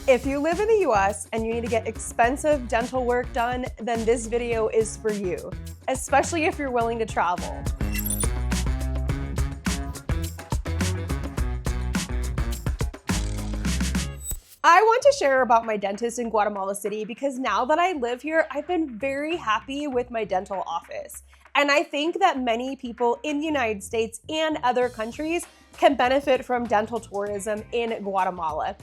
If you live in the US and you need to get expensive dental work done, then this video is for you, especially if you're willing to travel. I want to share about my dentist in Guatemala City because now that I live here, I've been very happy with my dental office. And I think that many people in the United States and other countries can benefit from dental tourism in Guatemala.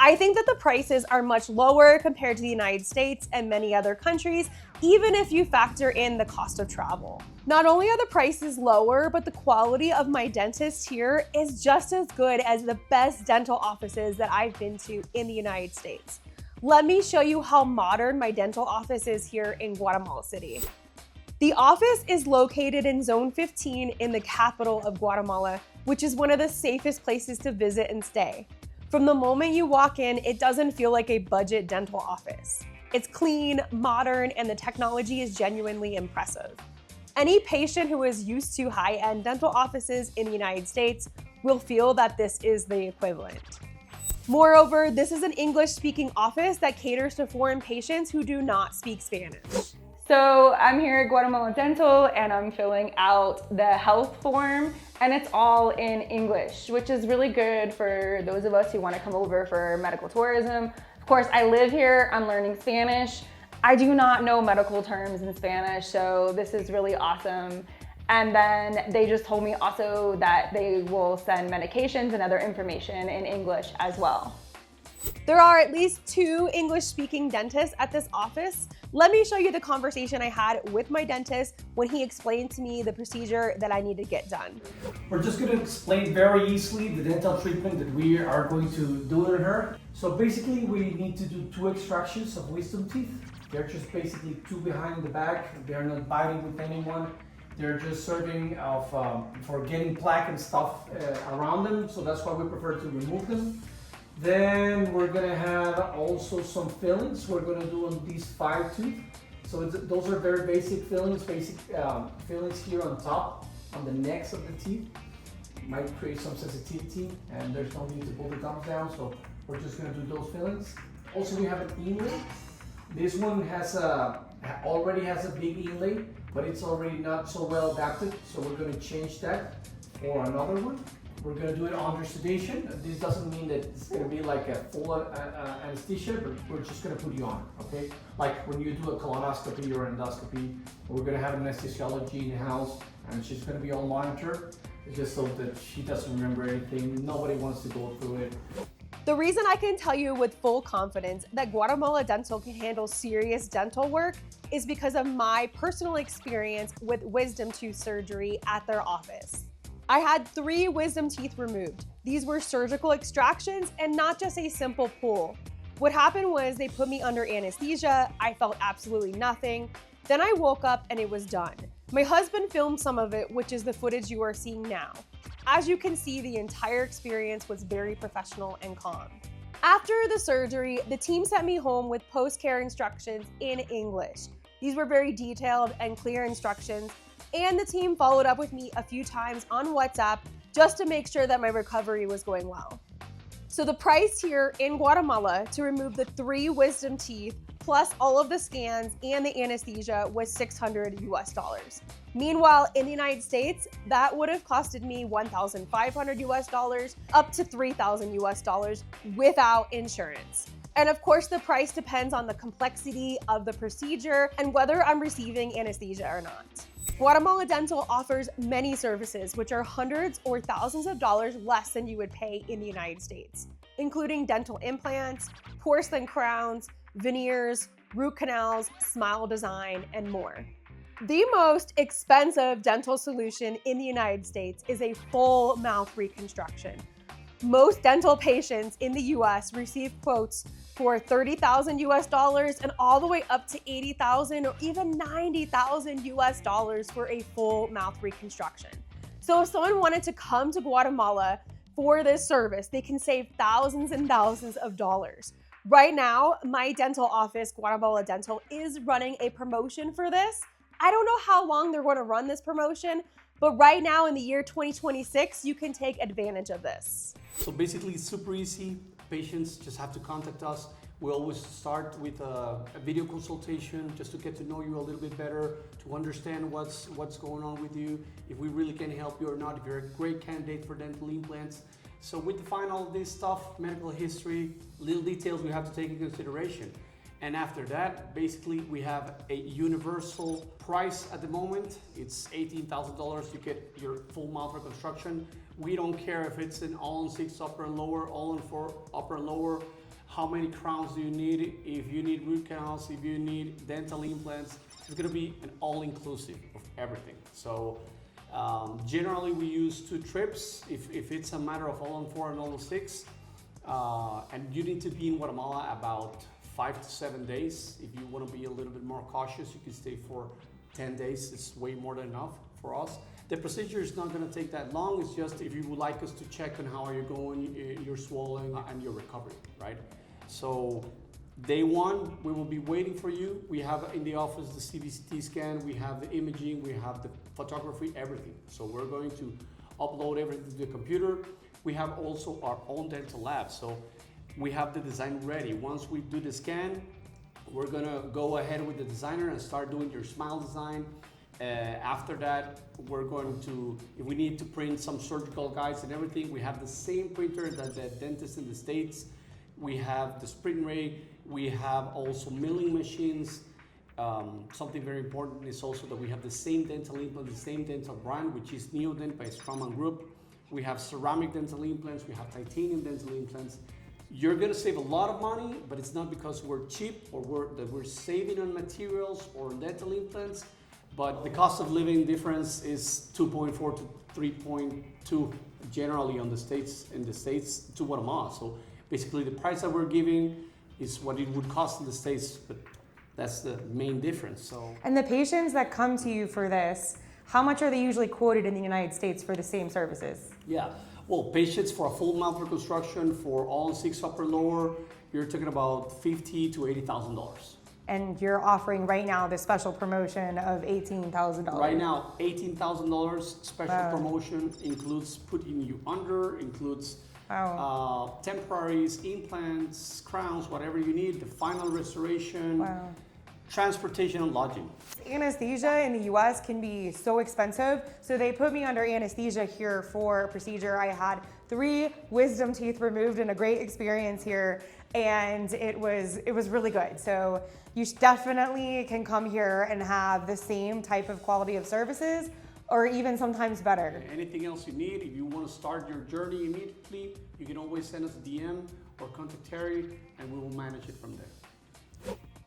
I think that the prices are much lower compared to the United States and many other countries, even if you factor in the cost of travel. Not only are the prices lower, but the quality of my dentist here is just as good as the best dental offices that I've been to in the United States. Let me show you how modern my dental office is here in Guatemala City. The office is located in Zone 15 in the capital of Guatemala, which is one of the safest places to visit and stay. From the moment you walk in, it doesn't feel like a budget dental office. It's clean, modern, and the technology is genuinely impressive. Any patient who is used to high-end dental offices in the United States will feel that this is the equivalent. Moreover, this is an English-speaking office that caters to foreign patients who do not speak Spanish. So I'm here at Guatemala Dental and I'm filling out the health form, and it's all in English, which is really good for those of us who want to come over for medical tourism. Of course, I live here, I'm learning Spanish. I do not know medical terms in Spanish, so this is really awesome. And then they just told me also that they will send medications and other information in English as well. There are at least 2 English-speaking dentists at this office. Let me show you the conversation I had with my dentist when he explained to me the procedure that I need to get done. We're just going to explain very easily the dental treatment that we are going to do on her. So basically we need to do 2 extractions of wisdom teeth. They're just basically 2 behind the back. They're not biting with anyone. They're just serving for getting plaque and stuff around them. So that's why we prefer to remove them. Then we're gonna have also some fillings we're gonna do on these 5 teeth. So those are very basic fillings, fillings here on top, on the necks of the teeth. Might create some sensitivity and there's no need to pull the gums down, so we're just gonna do those fillings. Also we have an inlay. This one already has a big inlay, but it's already not so well adapted, so we're gonna change that for another one. We're going to do it under sedation. This doesn't mean that it's going to be like a full anesthesia, but we're just going to put you on, okay? Like when you do a colonoscopy or endoscopy, we're going to have an anesthesiology in the house, and she's going to be all monitored, just so that she doesn't remember anything. Nobody wants to go through it. The reason I can tell you with full confidence that Guatemala Dental can handle serious dental work is because of my personal experience with wisdom tooth surgery at their office. I had 3 wisdom teeth removed. These were surgical extractions and not just a simple pull. What happened was they put me under anesthesia. I felt absolutely nothing. Then I woke up and it was done. My husband filmed some of it, which is the footage you are seeing now. As you can see, the entire experience was very professional and calm. After the surgery, the team sent me home with post-care instructions in English. These were very detailed and clear instructions, and the team followed up with me a few times on WhatsApp just to make sure that my recovery was going well. So the price here in Guatemala to remove the 3 wisdom teeth plus all of the scans and the anesthesia was $600 US. Meanwhile, in the United States, that would have costed me $1,500 US up to $3,000 US without insurance. And of course, the price depends on the complexity of the procedure and whether I'm receiving anesthesia or not. Guatemala Dental offers many services which are hundreds or thousands of dollars less than you would pay in the United States, including dental implants, porcelain crowns, veneers, root canals, smile design, and more. The most expensive dental solution in the United States is a full mouth reconstruction. Most dental patients in the US receive quotes for $30,000 US and all the way up to $80,000 or even $90,000 US for a full mouth reconstruction. So if someone wanted to come to Guatemala for this service, they can save thousands and thousands of dollars. Right now, my dental office, Guatemala Dental, is running a promotion for this. I don't know how long they're going to run this promotion, but right now in the year 2026, you can take advantage of this. So basically it's super easy. patients just have to contact us. We always start with a video consultation just to get to know you a little bit better, to understand what's going on with you, if we really can help you or not, if you're a great candidate for dental implants. So we define all of this stuff, medical history, little details we have to take into consideration. And after that, basically we have a universal price at the moment. It's $18,000. You get your full mouth reconstruction. We don't care if it's an all-on-6 upper and lower, all-on-4 upper and lower. How many crowns do you need? If you need root canals, if you need dental implants, it's gonna be an all-inclusive of everything. So generally we use 2 trips if it's a matter of all-on-4 and all-on-6. And you need to be in Guatemala about 5 to 7 days. If you want to be a little bit more cautious, you can stay for 10 days. It's way more than enough for us. The procedure is not going to take that long. It's just if you would like us to check on how are you going, your swelling and your recovery, right? So day 1, we will be waiting for you. We have in the office the CT scan, we have the imaging, we have the photography, everything. So we're going to upload everything to the computer. We have also our own dental lab. So we have the design ready. Once we do the scan, we're gonna go ahead with the designer and start doing your smile design. After that, we're going to, if we need to print some surgical guides and everything, we have the same printer that the dentists in the States. We have the sprint ray. We have also milling machines. Something very important is also that we have the same dental implant, the same dental brand, which is Neodent by Straumann Group. We have ceramic dental implants. We have titanium dental implants. You're gonna save a lot of money, but it's not because we're cheap or that we're saving on materials or dental implants, but the cost of living difference is 2.4 to 3.2 generally in the States to Guatemala. So basically the price that we're giving is what it would cost in the States, but that's the main difference. So. And the patients that come to you for this, how much are they usually quoted in the United States for the same services? Yeah. Well, patients for a full mouth reconstruction for all-on-6 upper lower, you're talking about $50,000 to $80,000. And you're offering right now this special promotion of $18,000. Right now, $18,000 special promotion includes putting you under, includes temporaries, implants, crowns, whatever you need, the final restoration, transportation and lodging. Anesthesia in the US can be so expensive, so they put me under anesthesia here for a procedure. I had 3 wisdom teeth removed and a great experience here, and it was really good. So you definitely can come here and have the same type of quality of services, or even sometimes better. Anything else you need, if you want to start your journey immediately, you can always send us a DM or contact Terry, and we will manage it from there.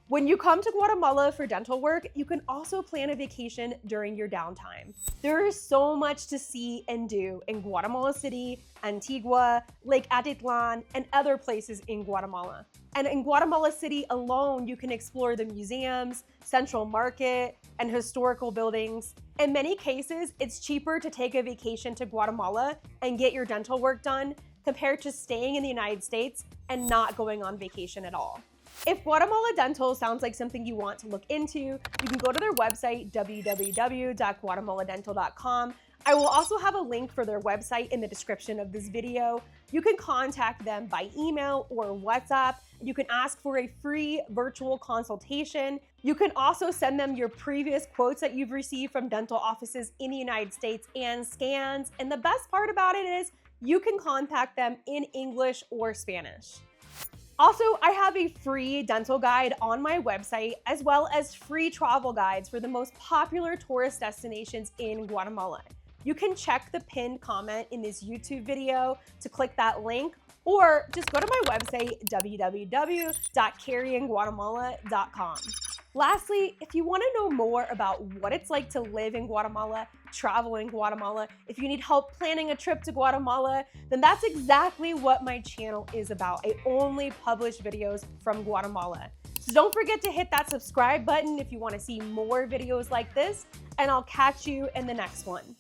When you come to Guatemala for dental work, you can also plan a vacation during your downtime. There is so much to see and do in Guatemala City, Antigua, Lake Atitlán, and other places in Guatemala. And in Guatemala City alone, you can explore the museums, Central Market, and historical buildings. In many cases, it's cheaper to take a vacation to Guatemala and get your dental work done compared to staying in the United States and not going on vacation at all. If Guatemala Dental sounds like something you want to look into, you can go to their website, www.guatemaladental.com. I will also have a link for their website in the description of this video. You can contact them by email or WhatsApp. You can ask for a free virtual consultation. You can also send them your previous quotes that you've received from dental offices in the United States and scans. And the best part about it is you can contact them in English or Spanish. Also, I have a free dental guide on my website, as well as free travel guides for the most popular tourist destinations in Guatemala. You can check the pinned comment in this YouTube video to click that link, or just go to my website, www.carryinguatemala.com. Lastly, if you want to know more about what it's like to live in Guatemala, travel in Guatemala, if you need help planning a trip to Guatemala, then that's exactly what my channel is about. I only publish videos from Guatemala. So don't forget to hit that subscribe button if you want to see more videos like this, and I'll catch you in the next one.